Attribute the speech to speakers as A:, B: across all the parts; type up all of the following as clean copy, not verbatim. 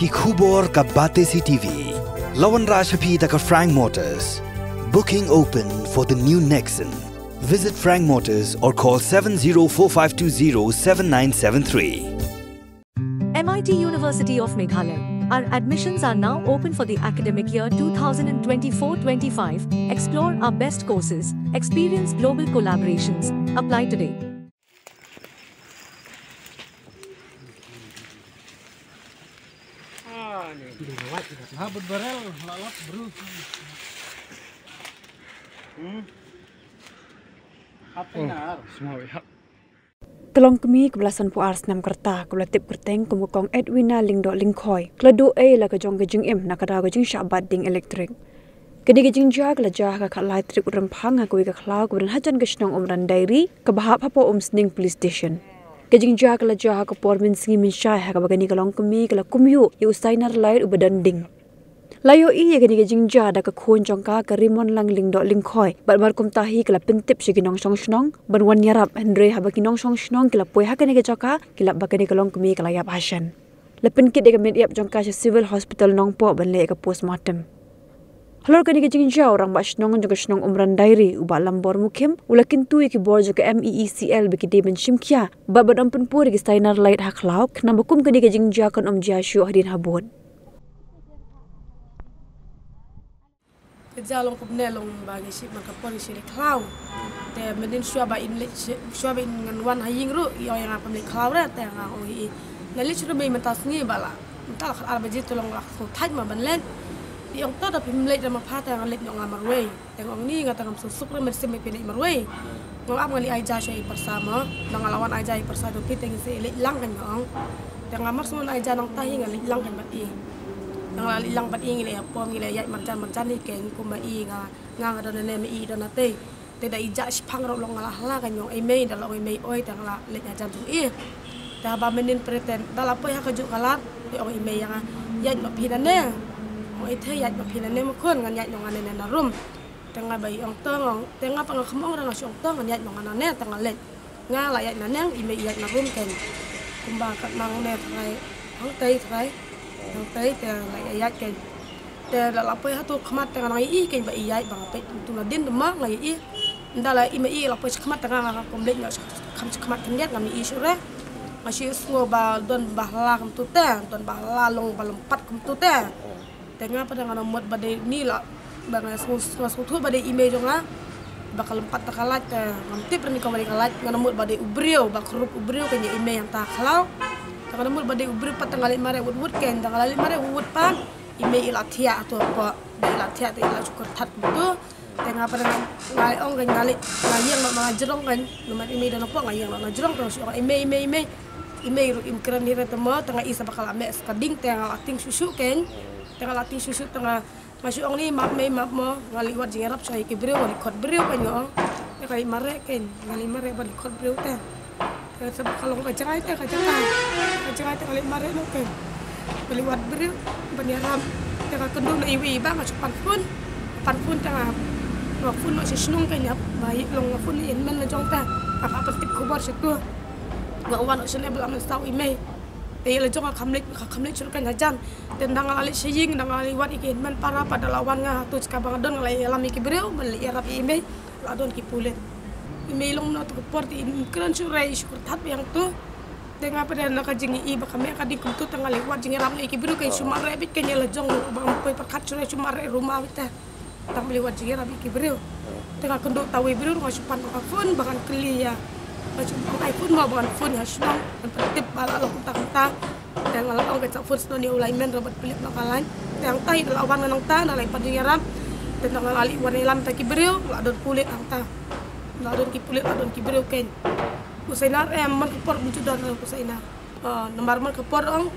A: ki khubor ka bate CTV. Lawan Rajhapi ka Frank Motors. Booking open for the new Nexon. Visit Frank Motors or call 7045207973.
B: MIT University of Meghalaya. Our admissions are now open for the academic year 2024-25. Explore our best courses. Experience global collaborations. Apply today.
C: Habut barel lalap bro. Apa nar? Semua ya.
D: Telong kami kebelasan puar senam kerta kulatip kerteng kumukong Edwina Lingdo Lingkhoy kladu la kajong kajing nakada kajing syabat ding elektrik kedi kajing jag la jah ka elektrik urempang aku ka klau kubran hajan gesnong umran dairi ka bahap hapo sning police station kajing jag la jah ka pormin singi min syai ha ka bagani kalong kami kala kumyu yu usainar lair ubadan ding layo i gani kajing jah da ka khon jongka ka rimon lang Lingdo Lingkhoy bat mar kum tahi kala pentip siginong song snong ban wan yarap Andre habakinong song snong kila poi ha kani ka joka kila bagani kalong kami kala yap hasan lepen kit de ka mit yap jongka sa civil hospital nong po ban le ka postmortem halor kani kajing jah orang ba snong jong snong umran dairi uba lambor mukim ulakin tu ki bor joka MEECL biki de ben shimkia ba ban pun puri ki stainar light haklau kna bakum kani kajing jah kon jashu hadin habon
E: Jalong kubnelong bagi si makapon si leklau te menin syaba in ngan wan haying ru yo yang apa leklau ra te nga oi nali churu be matas ngi bala mental khar arbaji tolong lak so thaj ma ban len yong ta da pim lek ma pha ta ngan lek ngam marwe te ngong ni ngata ngam susuk re merse me pene marwe ngong am ngali ai ja syai bersama nang lawan ai ja bersama do piteng se lek lang kan ngong te ngamar semua ai ja nang tahi ngali lang kan bat i nang ilang bat ingi le pom ngi le yai marjan ni keng kuma i nga do ne me i do na te da ija spang ro long la kan yong ai me da lo me oi tang la le ja jam i da ba menin preten da la poi ha ka ju kalat i oi me yang yai ma pina ne oi the yai ma pina ne ma khon ngan yai nong ane na rum tanga bai ong tong tanga pang khmong ra ngong tong ngan yai nong ane ne tanga le nga la yai na nang i me yai na rum ken kumba kat mang ne thai hang tei thai yang tadi lagi ayat kan, apa ya tu kemat tengah lagi kan bagi ayat bang, tu nadin demam lagi nda la ima apa kemat tengah komplek nggak kemat kenyat kami surah masih semua bal don bahla kem tu don bahla long balompat kem tu tengah pada ngana muat badai ni lah bang semua tu badai email jonga bakal empat takalat nanti pernah kembali kalat ngana muat badai ubriu bakrup ubriu kan ya email yang tak kalau tengah mul badai ubri patangali mare wud ken tangali mare wud pan ime ila thia to apa ila thia te ila cukur that tu tengah pada ngai ong kan ngali ngayang nak ngajerong kan nomor ime dan apa ngayang nak ngajerong terus orang ime ru imkran hira temo tengah isa bakal ame skading tengah lating susu ken tengah lating susu tengah masuk ong ni map mo ngali wat jingarap sai ke breu ngali khot breu kan yo ngali mare ken ngali mare bali khot breu te sebab kalau kacerai kali mare lo kan beli wat beri baniaram tengah kendung iwi bang masuk pan pun tengah pun masih senung kan ya baik long pun in men jong ta apa tip khabar situ ngak wan sene belam stau ime te le jong kamlik sur kan jajan tendang ali siying dang ali wat ikin men para pada lawan nga tu kabang don ngalai alami ki breu beli arab ime ladon ki pulet imelong na to porti kran surai syukur tat yang tu tengah pada nak jingi i bakame ka di kuntu tengah lewat jingi ram iki biru kai sumare bit kenya lejong bang poi perkat surai sumare rumah kita tang lewat jingi ram iki biru tengah kenduk tawi biru ngasupan phone bahkan keli ya macam iPhone mau bahkan phone hasnong tertib bala lo kunta dan kalau orang kecak phone stone ulai men robot pelik bakalan yang tai lawan nang ta nang pada jingi ram tentang lali warna lam ta ki biru adon kulit angta ladon ki pulit ladon ki breu ken usainar man kepor mujudar usainar nomor man kepor ong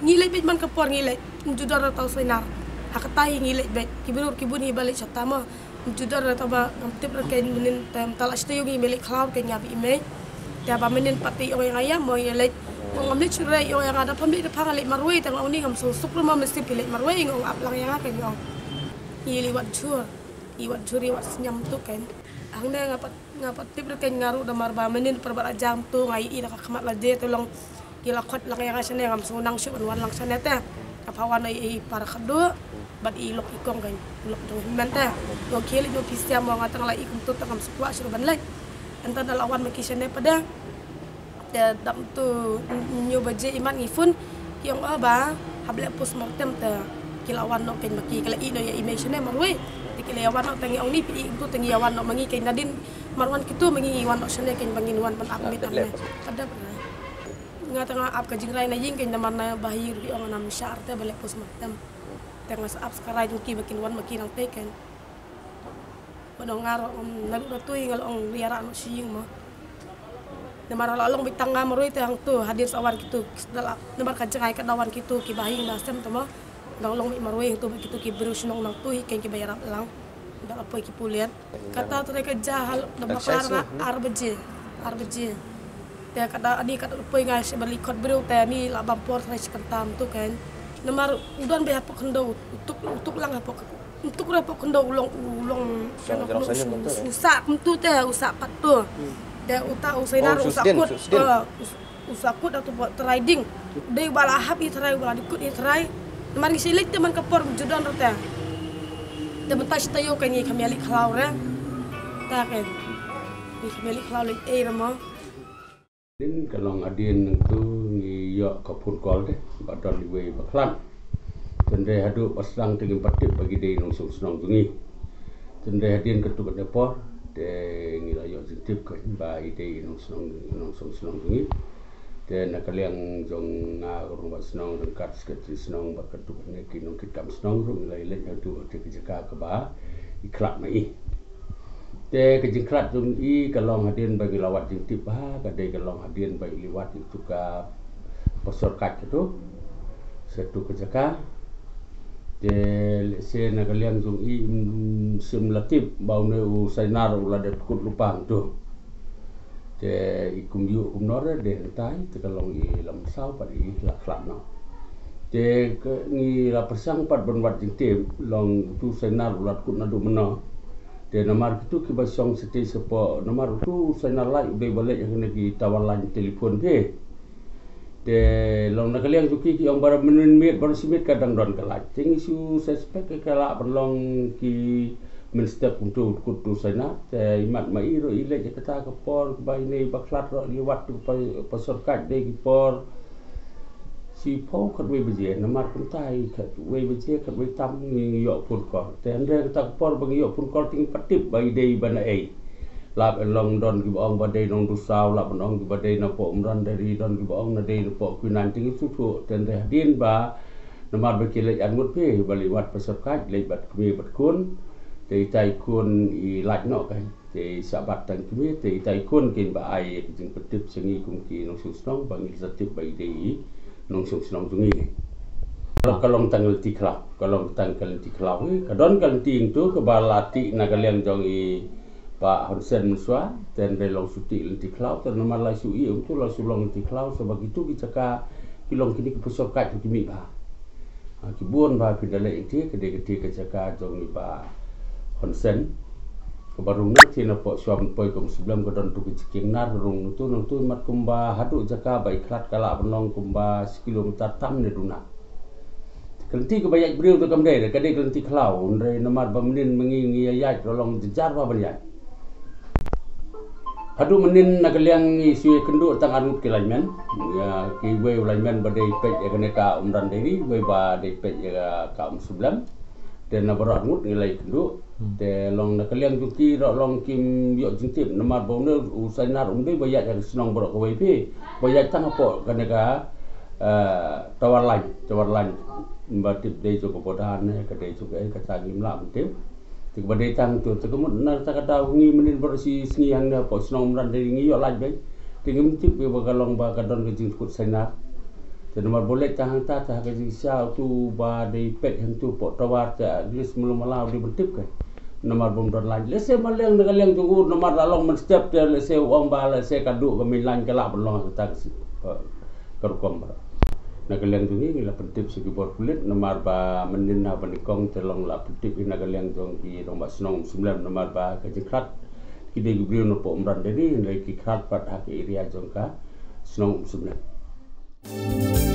E: ngilek bet man kepor ngilek mujudar tau usainar hakatai ngilek bet ki breu ki buni balik satama mujudar tau ba tip ken menin tem talas tu yogi milik cloud ken nyabi ime tiap menin pati orang ayam mau ngilek ngomli curai yang ada pembeli depan ngilek marwei tang oni ngam susuk rumah mesti pilih marwei ngong aplang yang akan ngong ngili wat jur iwat juri wat senyam tu ken angda ngapat tip reken ngaru da marba menin perbat jam tu ngai i da kamat la de tolong gila khot lang yang asane ngam sunang syuk wan lang sane ta kapawan ai para khado bat ilok ikong kan ilok do menta do kili do pisya mo ngatang la ikum tu takam sukwa suruh ban lai anta dalawan makisane pada te dam tu nyu baje iman ngifun yang aba hable postmortem te kilawan no ken maki kala ino ya imagine marwe kilawan no tangi ong ni pi tu tangi awan no mangi ken nadin marwan kitu mangi wan no sene ken bangin wan pan amit amne kada ngatang ap ka jingrai na ying ken namana bahir di ong nam syar te bale postmortem tengah ap sekarang juki makin wan makin ang teken padong ngaro nalu ratuy ngalong liara no siying mo namara lalong bitanga maroy te hang tu hadir sawan kitu dala namar kancengai kadawan kitu ki bahing nasem to mo lalong mi maroy tu kitu ki berus nong nang tu ken ki bayar lang dala poy ki pulian kata tu ka jahal dabakar arbeje te kada ani kada poy ngai se berlikot bro te ni la bampor sai kentam tu kan namar udan be hapok kendo untuk lang hapok untuk rapok kendo ulong usak tu te usak pat tu te uta usainar usakut atau riding dei bala hap i trai bala dikut i trai namar ngisilik te man kapor judan rote te betas tayo kan ni kami alik khalau re ta kan ni kami alik khalau le e rama
F: din kalong adin tu ngi yo kapur kol de badal liwe baklan tende hadu pasang tingin patip bagi dei nong senong tungi tende hadin ketu ke depor de ngi la yo zitip ke bai dei nong senong tungi de nakaliang jong nga rumah senong dekat sket senong baketu ne kinong kitam senong ru ngi le hadu te kejaka ke ba iklak mai te kejingkrat jung I kalong hadin bagi lawat jing tip ha kadai kalong hadin bagi liwat itu ka pasor kat itu satu kejaka te se nakaliang jung I sim latip bau ne usainar uladet kut lupang tu te ikum yu umnore de entai te kalong I lam sau pad I lak no te ngi la persang pad bonwat jing tip long tu sainar ulat kut nadu meno de nomor itu ki basong seti sepo nomor tu saya lai be balik yang lagi tawalan telefon pe de long nakaliang juki ki yang bara menit baru simit kadang don kelak ting isu suspek ke kelak berlong ki menstep untuk kutu sana te imat mai ro ile je kata ke por bai nei baklat ro liwat tu pasor kat de ki por si po kat we beje nomor kuntai kat we beje kat we tam ni yo pun ko te andre kata por bagi yo pun ko ting patip bai dei bana ei lap long don ki bong badai nong du saw lap nong ki badai na po umran dari don ki bong na dei po kunan ting su tu te andre din ba nomor bekile angut pe bali wat pasor kat le bat kwe bat kun te tai kun I lak no kan te sabat tang kwe te tai kun kin ba ai jing patip sengi kum ki nong su snong bangi satip bai dei nong senong tungi kalau tanggal tiklau kalau tanggal tiklau kadon kan ting tu kebalati nakaliang jong I Pak Honsen Muswa dan belong suti tiklau dan nomor lai sui untuk la sulong tiklau sebab itu kita kilong kini kepusok kat kimi ba kibun ba pindale inti kede-kede kecaka jong I Pak Honsen kebarung nak cina pok suam poi kom sebelum kadon tu keciking nar rung tu nong tu mat kumba hadu jaka bai klat kala benong kumba kilometer tam ne duna kelenti ke bayak beriu tu kamdai de kade kelenti klau ndai nomar bamenin mengi ayat rolong jejar ba banyak hadu menin nakaliang isu kendu tang anut kilaimen ya ki we ulaimen badai pej ya kene ka umran diri we ba dai pej ya ka sebelum dan nabarat ngut nilai kendu te long nakaliang juki long kim yo jingtip nomor bone usainar umde bayat yang senong borok ke WP bayat tang apa kaneka tawar lain mbatip dei joko podan ke dei joko kata ngimla mtip tik badai tang tu tekemut nar tak ada ngi menin bersih sengiang da po senong ran dari ngi yo laj bai tingim tip be bagalong ba kadon ke jingkut sainar te nomor boleh cahang ta ke jingsia tu ba dei pet yang tu po tawar ta dis melum malau di betip ke nomor bom don lain lese maleng dengan yang tunggu nomor lalong men step dia lese uang bala lese kadu ke milan kelak belong kita kerkom nak kalian tungi ngila pentip segi bor kulit nomor ba menina banikong telong la pentip ina kalian jong ki nomor senong 9 nomor ba kejekrat kide gubriu no po umran dedi lagi krat pat hak iria jongka senong 9